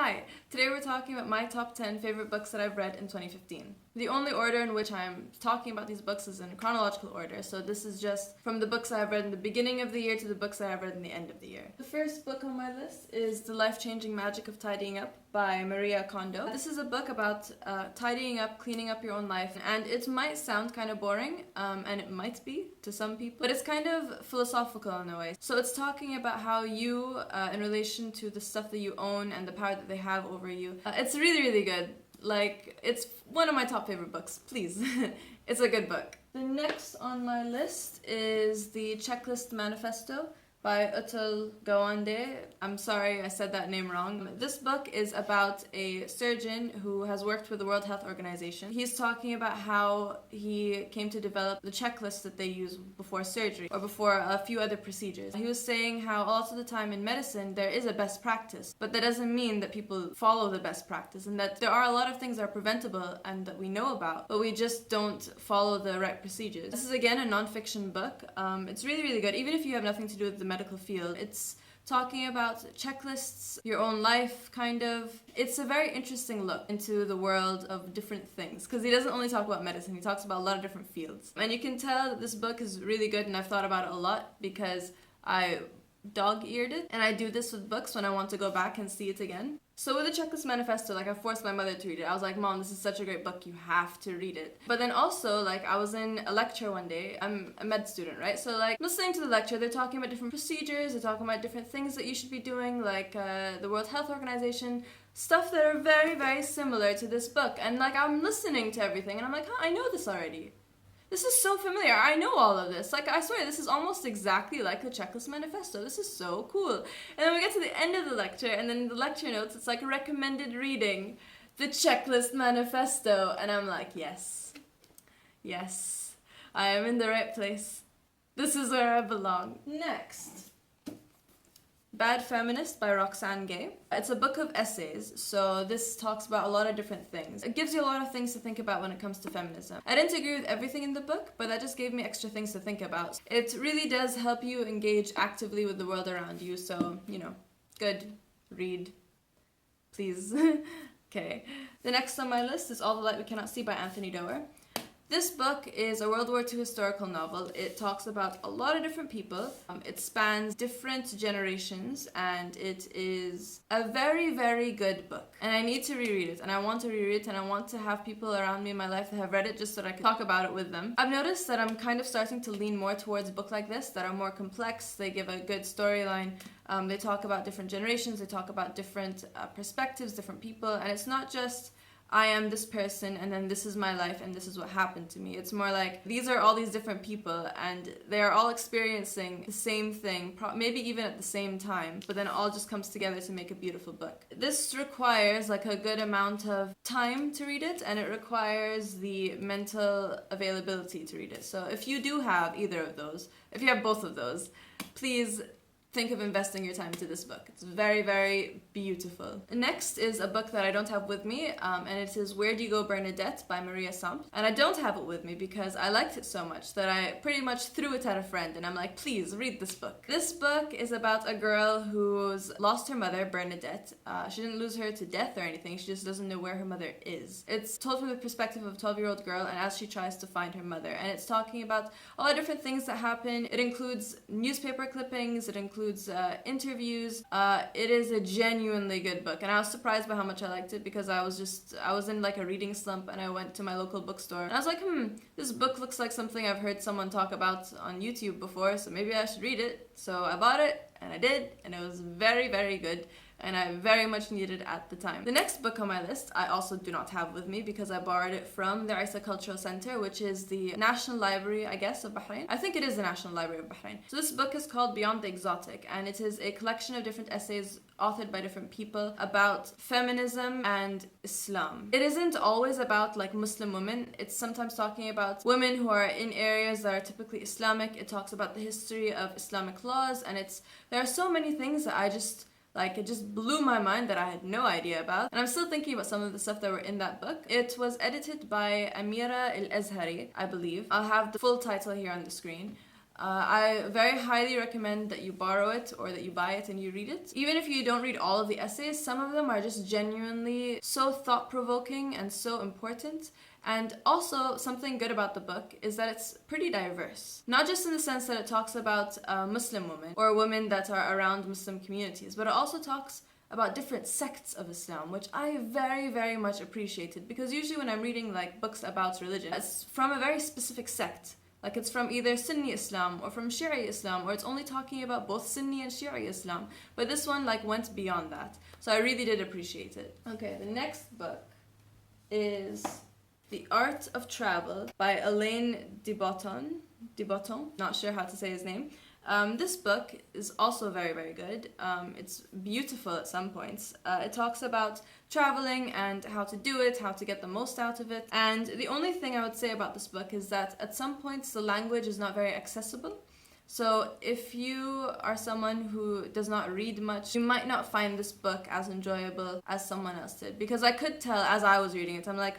Hi, today we're talking about my top 10 favorite books that I've read in 2015. The only order in which I'm talking about these books is in chronological order, so this is just from the books I've read in the beginning of the year to the books that I've read in the end of the year. The first book on my list is The Life-Changing Magic of Tidying Up by Maria Kondo. This is a book about tidying up, cleaning up your own life, and it might sound kind of boring, and it might be to some people, but it's kind of philosophical in a way. So it's talking about how you, in relation to the stuff that you own and the power that they have over you, it's really, really good. Like, it's one of my top favorite books, please. It's a good book. The next on my list is the Checklist Manifesto by Atul Gawande. I'm sorry I said that name wrong. This book is about a surgeon who has worked with the World Health Organization. He's talking about how he came to develop the checklist that they use before surgery or before a few other procedures. He was saying how also the time in medicine there is a best practice, but that doesn't mean that people follow the best practice, and that there are a lot of things that are preventable and that we know about, but we just don't follow the right procedures. This is again a non-fiction book. It's really, really good, even if you have nothing to do with the medical field. It's talking about checklists, your own life, kind of. It's a very interesting look into the world of different things, because he doesn't only talk about medicine, he talks about a lot of different fields. And you can tell that this book is really good, and I've thought about it a lot because I dog-eared it, and I do this with books when I want to go back and see it again. So with the Checklist Manifesto, I forced my mother to read it. I was like, Mom, this is such a great book, you have to read it. But then also, I was in a lecture one day. I'm a med student, right? So listening to the lecture, they're talking about different procedures, they're talking about different things that you should be doing, the World Health Organization, stuff that are very, very similar to this book. And I'm listening to everything, and I'm like, I know this already. This is so familiar. I know all of this. I swear, this is almost exactly like the Checklist Manifesto. This is so cool. And then we get to the end of the lecture, and then in the lecture notes, it's recommended reading the Checklist Manifesto. And I'm like, yes. Yes. I am in the right place. This is where I belong. Next. Bad Feminist by Roxane Gay. It's a book of essays, so this talks about a lot of different things. It gives you a lot of things to think about when it comes to feminism. I didn't agree with everything in the book, but that just gave me extra things to think about. It really does help you engage actively with the world around you, so, good. Read. Please. Okay. The next on my list is All the Light We Cannot See by Anthony Doerr. This book is a World War II historical novel. It talks about a lot of different people. It spans different generations, and it is a very, very good book. And I need to reread it, and I want to reread it, and I want to have people around me in my life that have read it just so that I can talk about it with them. I've noticed that I'm kind of starting to lean more towards a book like this that are more complex. They give a good storyline. They talk about different generations. They talk about different perspectives, different people, and it's not just I am this person, and then this is my life, and this is what happened to me. It's more these are all these different people, and they're all experiencing the same thing, maybe even at the same time, but then it all just comes together to make a beautiful book. This requires a good amount of time to read it, and it requires the mental availability to read it. So if you do have either of those, if you have both of those, please think of investing your time into this book. It's very, very beautiful. Next is a book that I don't have with me, and it is Where Do You Go, Bernadette by Maria Semple. And I don't have it with me because I liked it so much that I pretty much threw it at a friend, and I'm like, please read this book. This book is about a girl who's lost her mother, Bernadette. She didn't lose her to death or anything, she just doesn't know where her mother is. It's told from the perspective of a 12-year-old girl, and as she tries to find her mother. And it's talking about all the different things that happen. It includes newspaper clippings, it includes interviews. It is a genuinely good book, and I was surprised by how much I liked it because I was in a reading slump, and I went to my local bookstore, and I was like, this book looks like something I've heard someone talk about on YouTube before, so maybe I should read it. So I bought it, and I did, and it was very, very good, and I very much needed it at the time. The next book on my list I also do not have with me because I borrowed it from the Isa Cultural Center, which is the National Library, I guess, of Bahrain. I think it is the National Library of Bahrain. So this book is called Beyond the Exotic, and it is a collection of different essays authored by different people about feminism and Islam. It isn't always about Muslim women. It's sometimes talking about women who are in areas that are typically Islamic. It talks about the history of Islamic laws, and there are so many things that it just blew my mind that I had no idea about. And I'm still thinking about some of the stuff that were in that book. It was edited by Amira El-Azhary, I believe. I'll have the full title here on the screen. I very highly recommend that you borrow it or that you buy it and you read it. Even if you don't read all of the essays, some of them are just genuinely so thought-provoking and so important. And also, something good about the book is that it's pretty diverse. Not just in the sense that it talks about Muslim women or women that are around Muslim communities, but it also talks about different sects of Islam, which I very, very much appreciated, because usually when I'm reading like books about religion, it's from a very specific sect. Like it's from either Sunni Islam or from Shi'i Islam, or it's only talking about both Sunni and Shi'i Islam. But this one like went beyond that. So I really did appreciate it. Okay, the next book is The Art of Travel by Alain de Botton. Not sure how to say his name. This book is also very, very good. It's beautiful at some points. It talks about traveling and how to do it, how to get the most out of it. And the only thing I would say about this book is that at some points the language is not very accessible. So if you are someone who does not read much, you might not find this book as enjoyable as someone else did. Because I could tell as I was reading it, I'm like,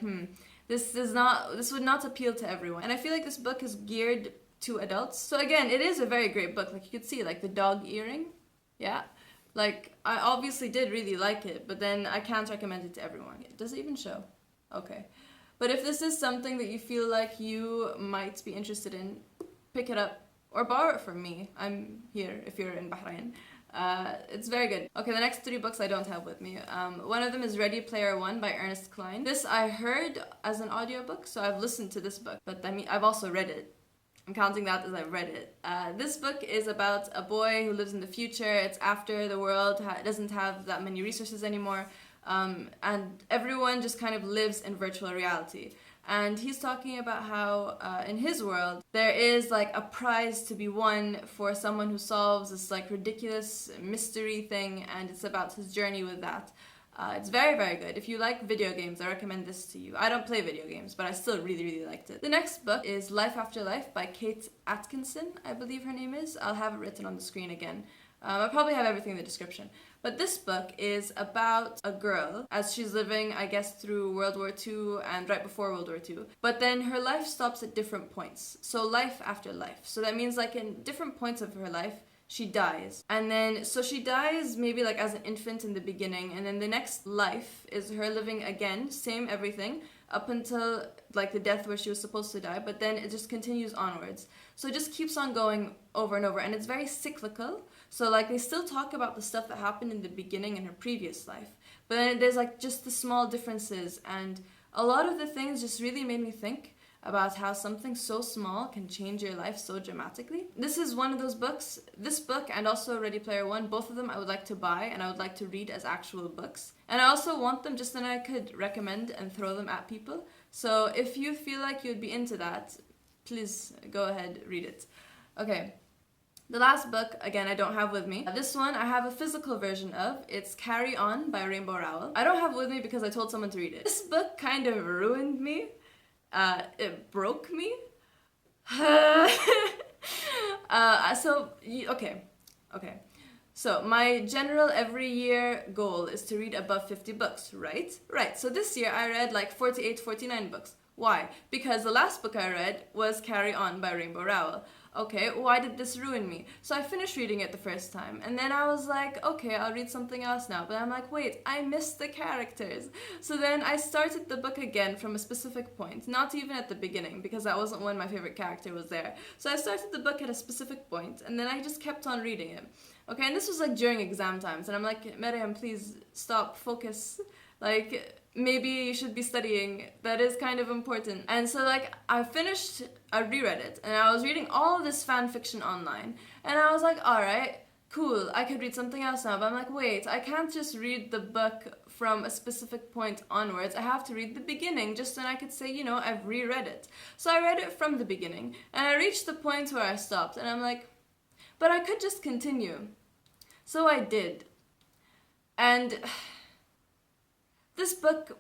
this would not appeal to everyone. And I feel like this book is geared to adults. So again, it is a very great book. Like you could see, like the dog earring. Yeah. Like I obviously did really like it, but then I can't recommend it to everyone. Does it even show? Okay. But if this is something that you feel like you might be interested in, pick it up or borrow it from me. I'm here if you're in Bahrain. It's very good. Okay, the next 3 books I don't have with me. One of them is Ready Player One by Ernest Cline. This I heard as an audiobook, so I've listened to this book, but I mean, I've also read it. I'm counting that as I've read it. This book is about a boy who lives in the future. It's after the world doesn't have that many resources anymore, and everyone just kind of lives in virtual reality. And he's talking about how in his world there is like a prize to be won for someone who solves this like ridiculous mystery thing, and it's about his journey with that. It's very, very good. If you like video games, I recommend this to you. I don't play video games, but I still really, really liked it. The next book is Life After Life by Kate Atkinson, I believe her name is. I'll have it written on the screen again. I'll probably have everything in the description. But this book is about a girl as she's living, I guess, through World War II and right before World War II. But then her life stops at different points. So life after life. So that means like in different points of her life, she dies. And then, so she dies maybe like as an infant in the beginning, and then the next life is her living again, same everything, up until like the death where she was supposed to die, but then it just continues onwards. So it just keeps on going over and over, and it's very cyclical. So like they still talk about the stuff that happened in the beginning in her previous life, but then there's like just the small differences, and a lot of the things just really made me think about how something so small can change your life so dramatically. This is one of those books. This book and also Ready Player One, both of them I would like to buy and I would like to read as actual books. And I also want them just so that I could recommend and throw them at people. So if you feel like you'd be into that, please go ahead, read it. Okay. The last book, again, I don't have with me. This one I have a physical version of. It's Carry On by Rainbow Rowell. I don't have it with me because I told someone to read it. This book kind of ruined me. It broke me. Okay. So my general every year goal is to read above 50 books, right? Right. So this year I read like 48, 49 books. Why? Because the last book I read was Carry On by Rainbow Rowell. Okay, why did this ruin me? So I finished reading it the first time, and then I was like, okay, I'll read something else now. But I'm like, wait, I missed the characters. So then I started the book again from a specific point, not even at the beginning, because that wasn't when my favorite character was there. So I started the book at a specific point, and then I just kept on reading it. Okay, and this was like during exam times, and I'm like, Maryam, please stop, focus. Like, maybe you should be studying. That is kind of important. And so like I reread it, and I was reading all of this fan fiction online, and I was like, alright, cool, I could read something else now. But I'm like, wait, I can't just read the book from a specific point onwards. I have to read the beginning just so I could say, you know, I've reread it. So I read it from the beginning, and I reached the point where I stopped, and I'm like, but I could just continue. So I did. And this book,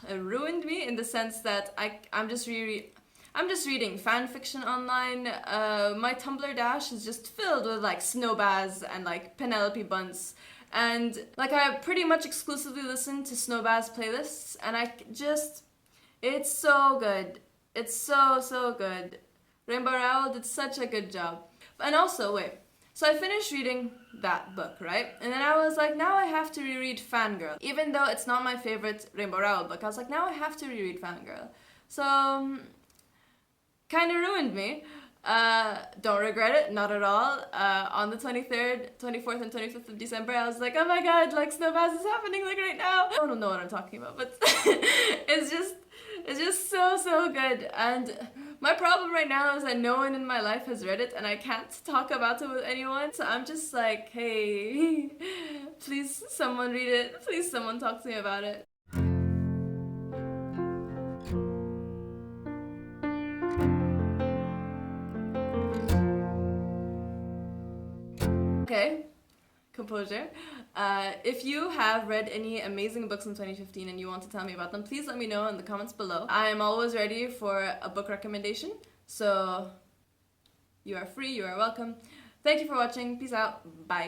it ruined me in the sense that I'm just reading fan fiction online. My Tumblr dash is just filled with like Snowbaz and like Penelope Bunce, and like I pretty much exclusively listen to Snowbaz playlists, and it's so good. It's so good. Rainbow Rowell did such a good job. And also, wait. So I finished reading that book, right? And then I was like, now I have to reread Fangirl. Even though it's not my favorite Rainbow Rowell book, I was like, now I have to reread Fangirl. So, kind of ruined me. Don't regret it, not at all. On the 23rd, 24th, and 25th of December, I was like, oh my god, like Snowpass is happening like right now. I don't know what I'm talking about, but it's just so good. And my problem right now is that no one in my life has read it, and I can't talk about it with anyone. So I'm just like, hey, please someone read it. Please someone talk to me about it. Okay, composure. If you have read any amazing books in 2015 and you want to tell me about them, please let me know in the comments below. I am always ready for a book recommendation, so you are free, you are welcome. Thank you for watching. Peace out. Bye.